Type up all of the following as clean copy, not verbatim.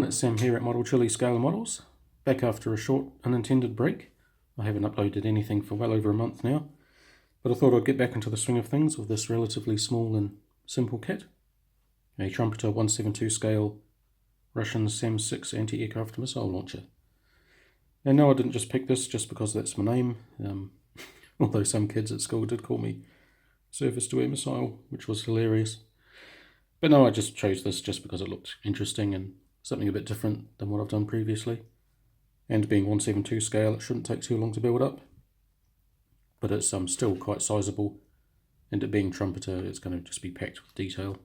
it's Sam here at ModelChili Scale Models, back after a short unintended break. I haven't uploaded anything for well over a month now, but I thought I'd get back into the swing of things with this relatively small and simple kit. A Trumpeter 172 scale Russian SAM-6 anti-aircraft missile launcher. And no, I didn't just pick this just because that's my name, although some kids at school did call me Surface-to-Air Missile, which was hilarious. But no, I just chose this just because it looked interesting and something a bit different than what I've done previously. And being 172 scale, it shouldn't take too long to build up. But it's still quite sizable, and it being Trumpeter, it's going to just be packed with detail.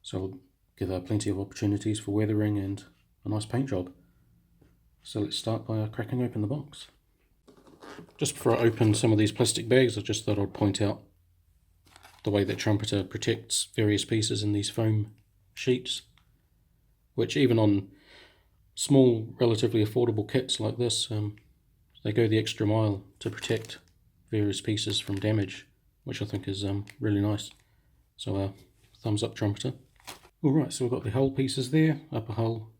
So it'll give plenty of opportunities for weathering and a nice paint job. So let's start by cracking open the box. Just before I open some of these plastic bags, I just thought I'd point out the way that Trumpeter protects various pieces in these foam sheets, which even on small, relatively affordable kits like this, they go the extra mile to protect various pieces from damage, which I think is really nice. So thumbs up, Trumpeter. Alright, so we've got the hull pieces there, upper hull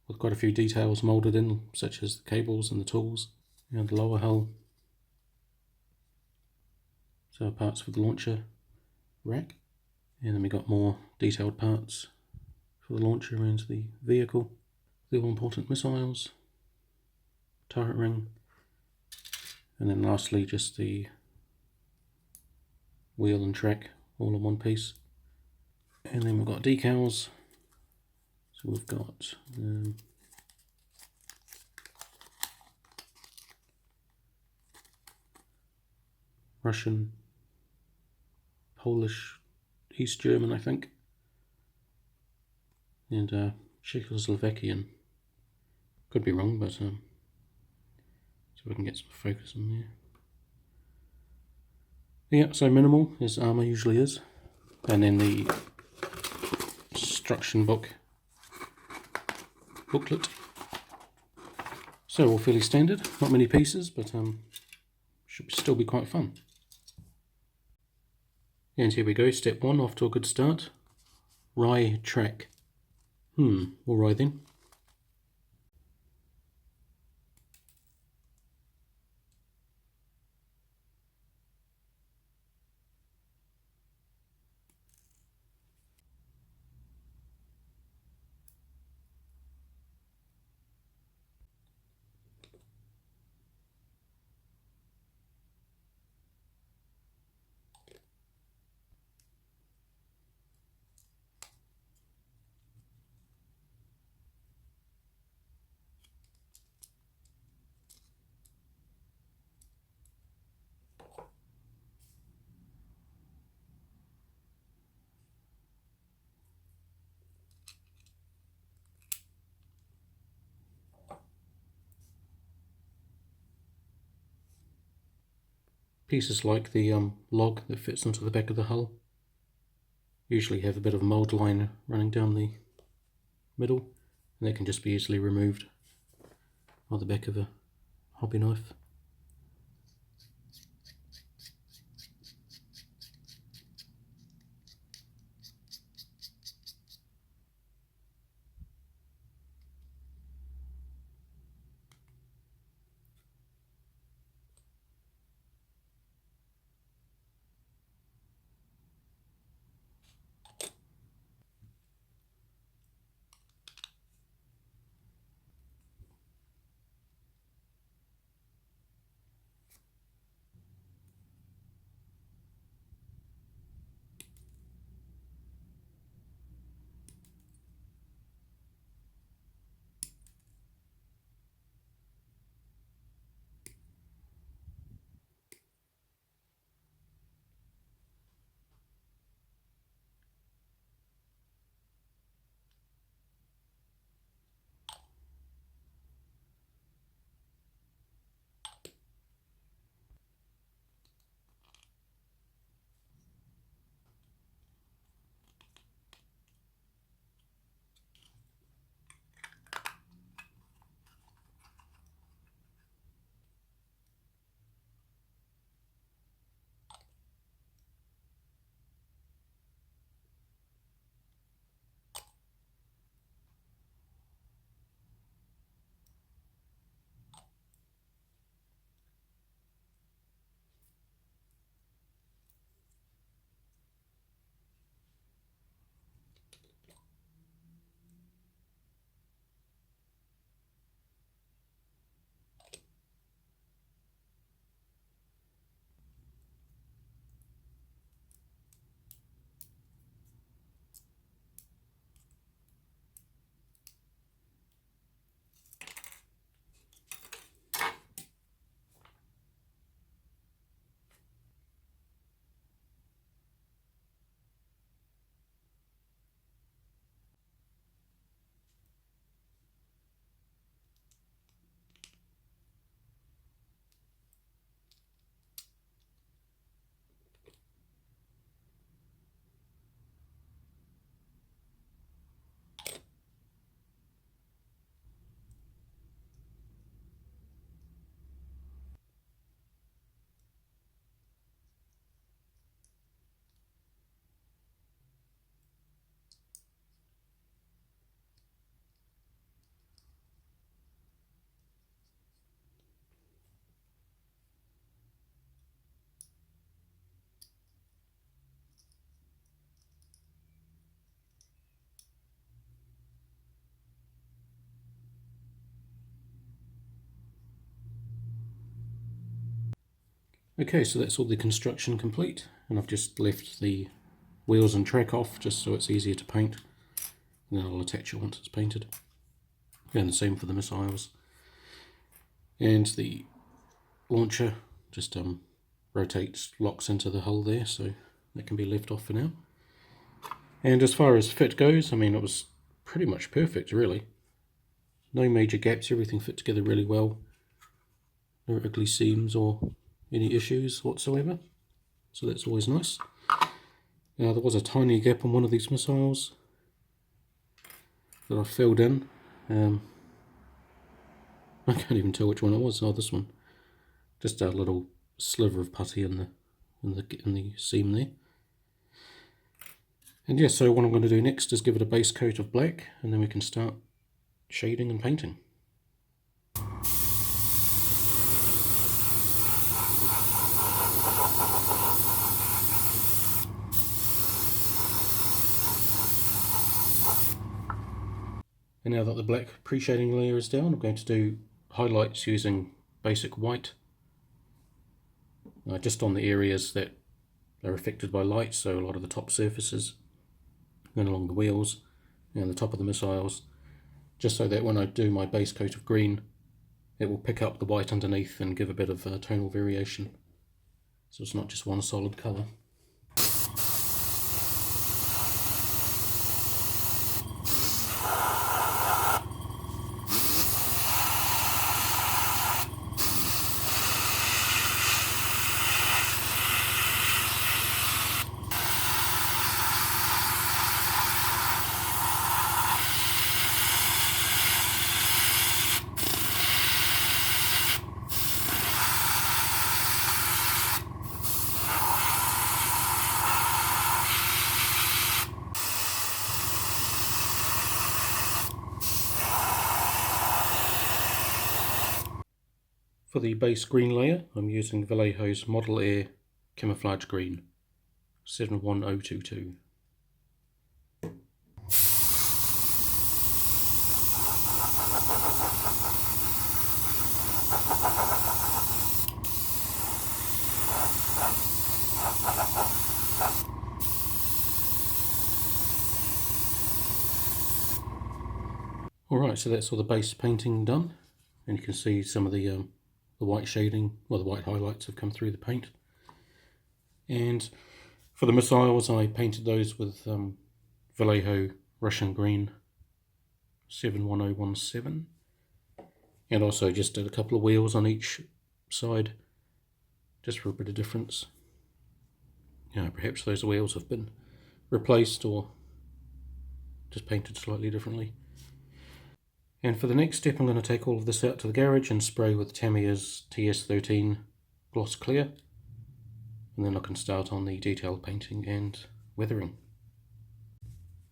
with quite a few details moulded in, such as the cables and the tools, and the lower hull. So parts for the launcher rack, and then we got more detailed parts for the launcher and the vehicle, the all important missiles, turret ring, and then lastly just the wheel and track all in one piece. And then we've got decals, so we've got Russian, Polish, East German I think, and Czechoslovakian. Could be wrong, but so we can get some focus on there. Yeah, so minimal as armour usually is, and then the instruction booklet. So all fairly standard, not many pieces, but should still be quite fun. And here we go, step 1, off to a good start. Rye track. Alright then. Pieces like the log that fits into the back of the hull usually have a bit of mould line running down the middle, and that can just be easily removed by the back of a hobby knife. Okay, so that's all the construction complete, and I've just left the wheels and track off just so it's easier to paint, and then I'll attach it once it's painted. And the same for the missiles. And the launcher just rotates, locks into the hull there, so that can be left off for now. And as far as fit goes, I mean, it was pretty much perfect, really. No major gaps, everything fit together really well. No ugly seams or any issues whatsoever, so that's always nice. Now, there was a tiny gap on one of these missiles that I filled in. I can't even tell which one it was. Oh, this one. Just a little sliver of putty in the seam there. And yeah, so what I'm going to do next is give it a base coat of black, and then we can start shading and painting. And now that the black pre-shading layer is down, I'm going to do highlights using basic white, just on the areas that are affected by light, so a lot of the top surfaces, and along the wheels and the top of the missiles, just so that when I do my base coat of green, it will pick up the white underneath and give a bit of tonal variation, so it's not just one solid colour. For the base green layer, I'm using Vallejo's Model Air Camouflage Green 71022. Alright, so that's all the base painting done, and you can see some of the white shading, well, the white highlights have come through the paint. And for the missiles, I painted those with Vallejo Russian Green 71017, and also just did a couple of wheels on each side, just for a bit of difference. Perhaps those wheels have been replaced or just painted slightly differently. And for the next step, I'm going to take all of this out to the garage and spray with Tamiya's TS13 Gloss Clear, and then I can start on the detailed painting and weathering.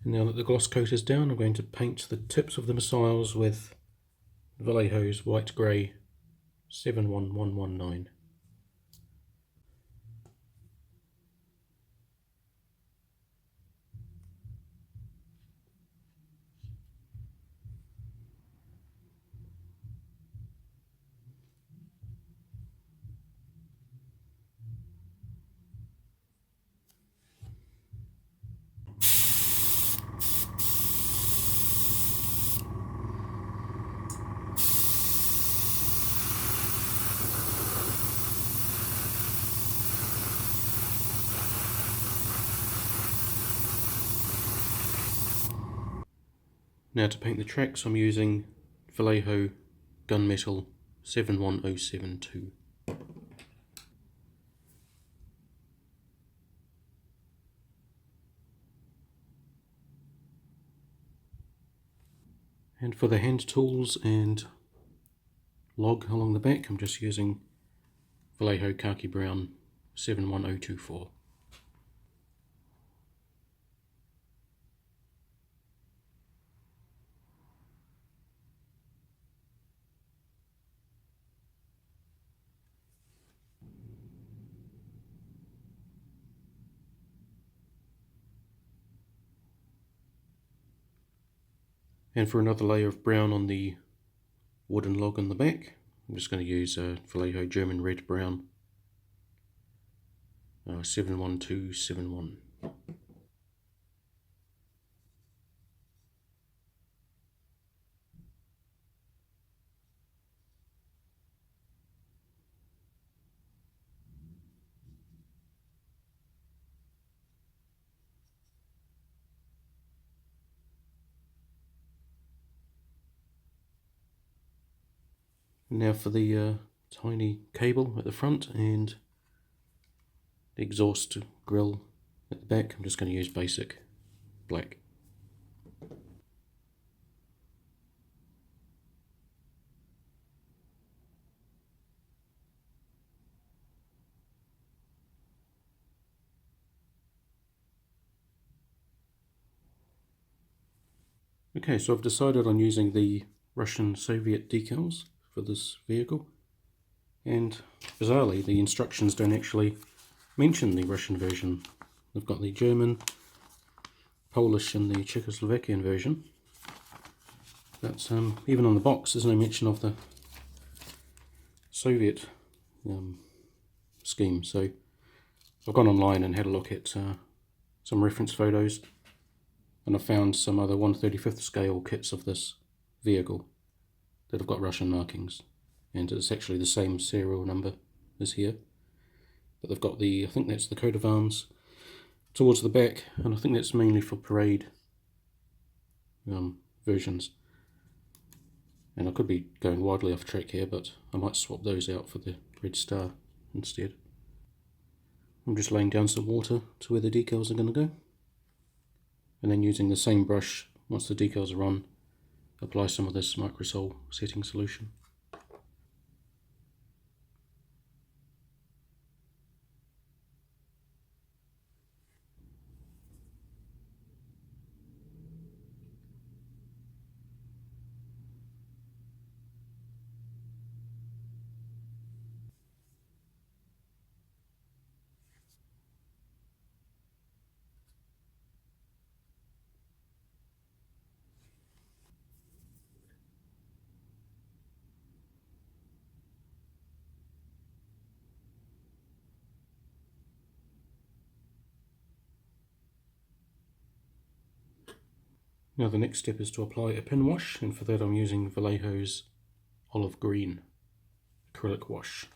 And now that the gloss coat is down, I'm going to paint the tips of the missiles with Vallejo's White Grey 71119. Now to paint the tracks, I'm using Vallejo Gunmetal 71072. And for the hand tools and log along the back, I'm just using Vallejo Khaki Brown 71024. And for another layer of brown on the wooden log on the back, I'm just going to use Vallejo German Red Brown 71271. Now for the tiny cable at the front and the exhaust grill at the back, I'm just going to use basic black. Okay, so I've decided on using the Russian-Soviet decals for this vehicle, and bizarrely the instructions don't actually mention the Russian version. They've got the German, Polish and the Czechoslovakian version, but even on the box there's no mention of the Soviet scheme. So I've gone online and had a look at some reference photos, and I found some other 1/35th scale kits of this vehicle that have got Russian markings, and it's actually the same serial number as here, but they've got the, I think that's the coat of arms towards the back, and I think that's mainly for parade versions. And I could be going wildly off track here, but I might swap those out for the red star instead. I'm just laying down some water to where the decals are going to go, and then using the same brush, once the decals are on, apply some of this microsol setting solution. Now the next step is to apply a pin wash, and for that I'm using Vallejo's olive green acrylic wash.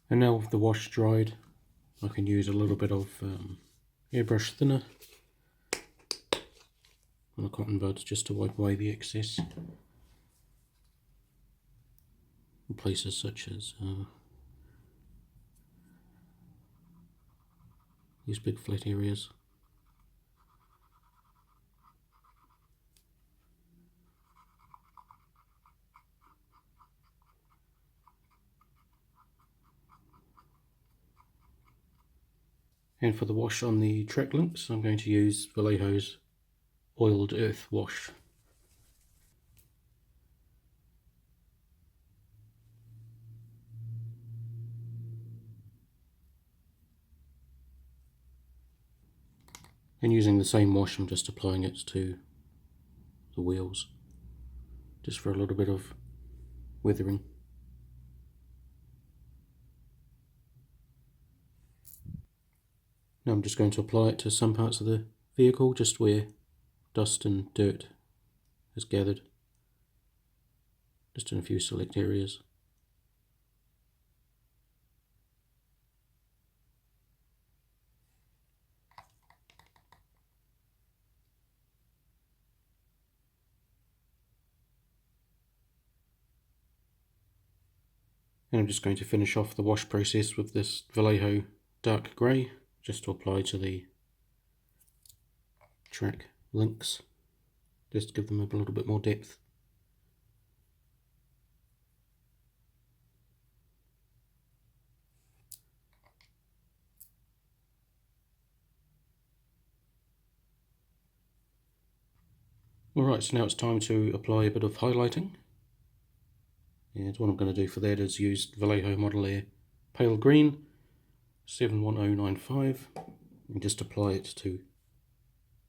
And now with the wash dried, I can use a little bit of airbrush thinner on a cotton bud just to wipe away the excess in places such as these big flat areas. And for the wash on the track links, I'm going to use Vallejo's oiled earth wash. And using the same wash, I'm just applying it to the wheels, just for a little bit of weathering. Now I'm just going to apply it to some parts of the vehicle, just where dust and dirt is gathered, just in a few select areas. And I'm just going to finish off the wash process with this Vallejo dark grey, just to apply to the track links, just to give them a little bit more depth. Alright, so now it's time to apply a bit of highlighting. And what I'm going to do for that is use Vallejo Model Air Pale Green 71095 and just apply it to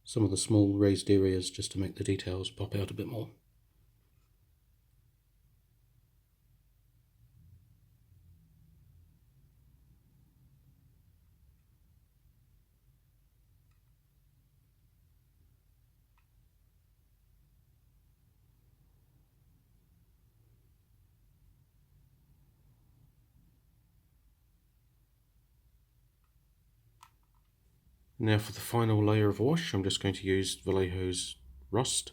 some of the small raised areas just to make the details pop out a bit more. Now for the final layer of wash, I'm just going to use Vallejo's Rust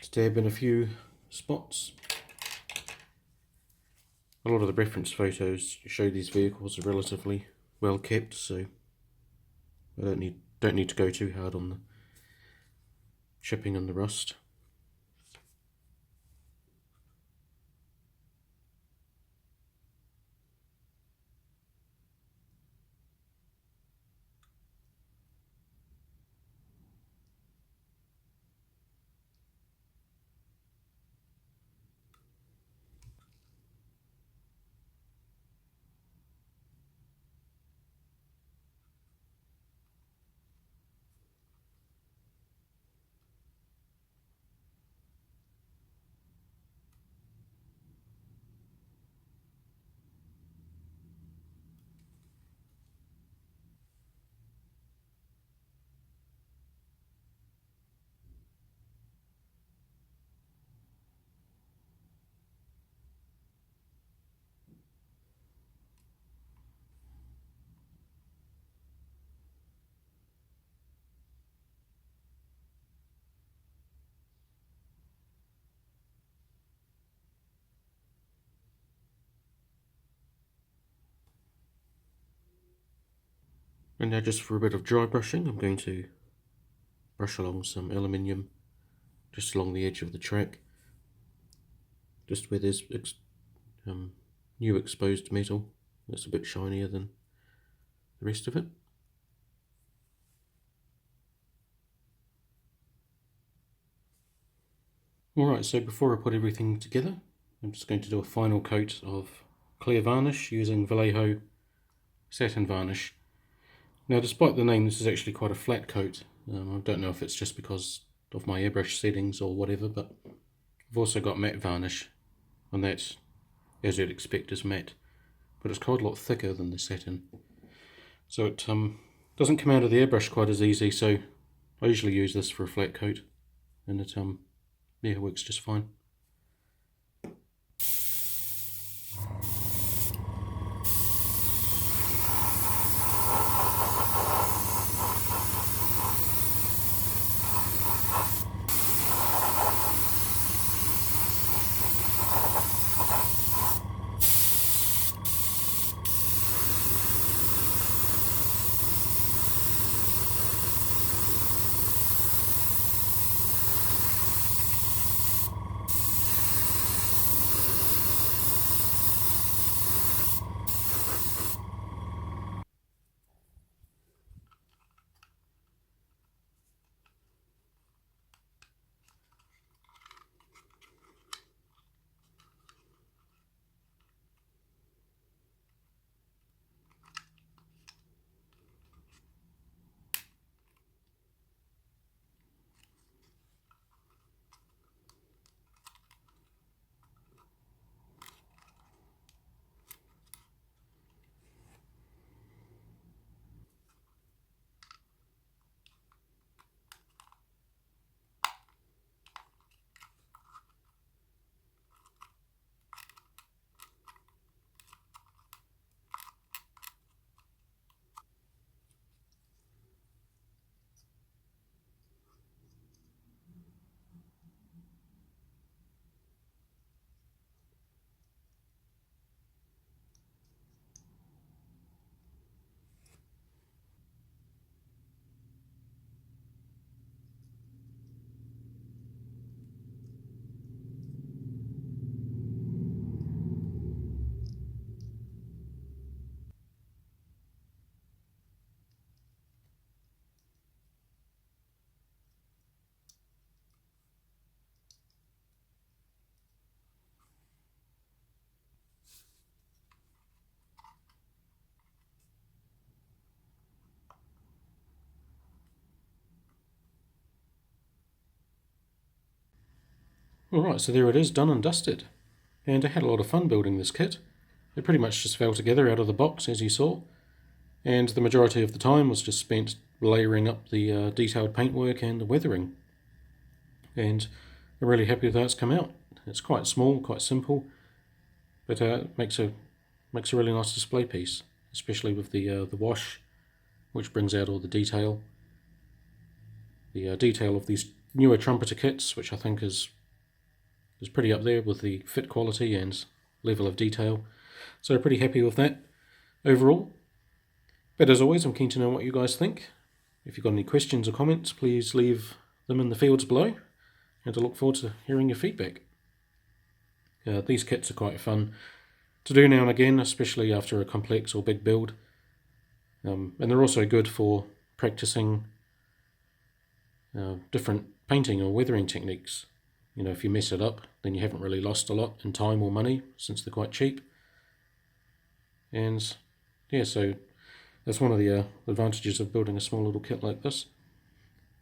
to dab in a few spots. A lot of the reference photos show these vehicles are relatively well kept, so I don't need to go too hard on the chipping and the rust. And now just for a bit of dry brushing, I'm going to brush along some aluminium just along the edge of the track, just where there's new exposed metal that's a bit shinier than the rest of it. Alright, so before I put everything together, I'm just going to do a final coat of clear varnish using Vallejo satin varnish. Now, despite the name, this is actually quite a flat coat. I don't know if it's just because of my airbrush settings or whatever, but I've also got matte varnish, and that, as you'd expect, is matte, but it's quite a lot thicker than the satin. So it doesn't come out of the airbrush quite as easy, so I usually use this for a flat coat, and it works just fine. Alright, so there it is, done and dusted. And I had a lot of fun building this kit. It pretty much just fell together out of the box, as you saw. And the majority of the time was just spent layering up the detailed paintwork and the weathering. And I'm really happy with how it's come out. It's quite small, quite simple, but it makes a really nice display piece, especially with the wash, which brings out all the detail. The detail of these newer Trumpeter kits, which I think is pretty up there with the fit quality and level of detail. So pretty happy with that overall. But as always, I'm keen to know what you guys think. If you've got any questions or comments, please leave them in the fields below, and I look forward to hearing your feedback. These kits are quite fun to do now and again, especially after a complex or big build. And they're also good for practicing different painting or weathering techniques. You know, if you mess it up, then you haven't really lost a lot in time or money, since they're quite cheap. And yeah, so that's one of the advantages of building a small little kit like this.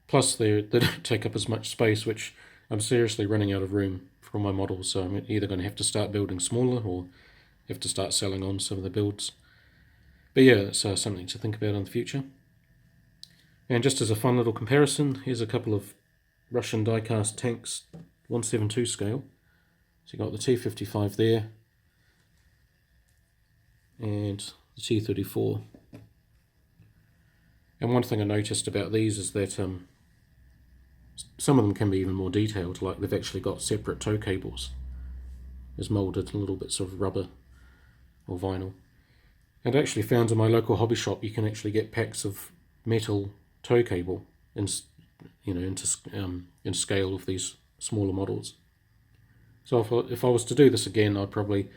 Plus, they don't take up as much space, which I'm seriously running out of room for my models, so I'm either going to have to start building smaller or have to start selling on some of the builds. But yeah, it's something to think about in the future. And just as a fun little comparison, here's a couple of Russian die-cast tanks, 1/72 scale. So you've got the T-55 there, and the T-34. And one thing I noticed about these is that some of them can be even more detailed, like they've actually got separate tow cables as moulded in little bits of rubber or vinyl. And I actually found in my local hobby shop you can actually get packs of metal tow cable in scale of these smaller models. So if I was to do this again, I'd probably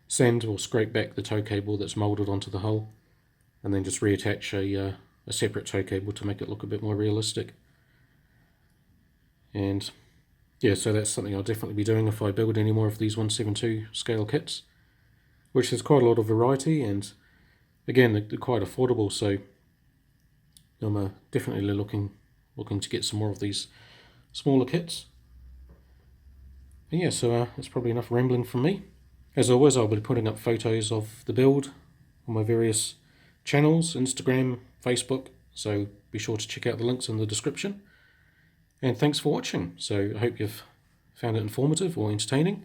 sand or scrape back the tow cable that's moulded onto the hull, and then just reattach a separate tow cable to make it look a bit more realistic. And yeah, so that's something I'll definitely be doing if I build any more of these 1/72 scale kits, which has quite a lot of variety, and again, they're quite affordable, so I'm definitely looking to get some more of these smaller kits. And yeah, so that's probably enough rambling from me. As always, I'll be putting up photos of the build on my various channels, Instagram, Facebook, so be sure to check out the links in the description. And thanks for watching. So I hope you've found it informative or entertaining.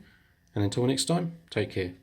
And until next time, take care.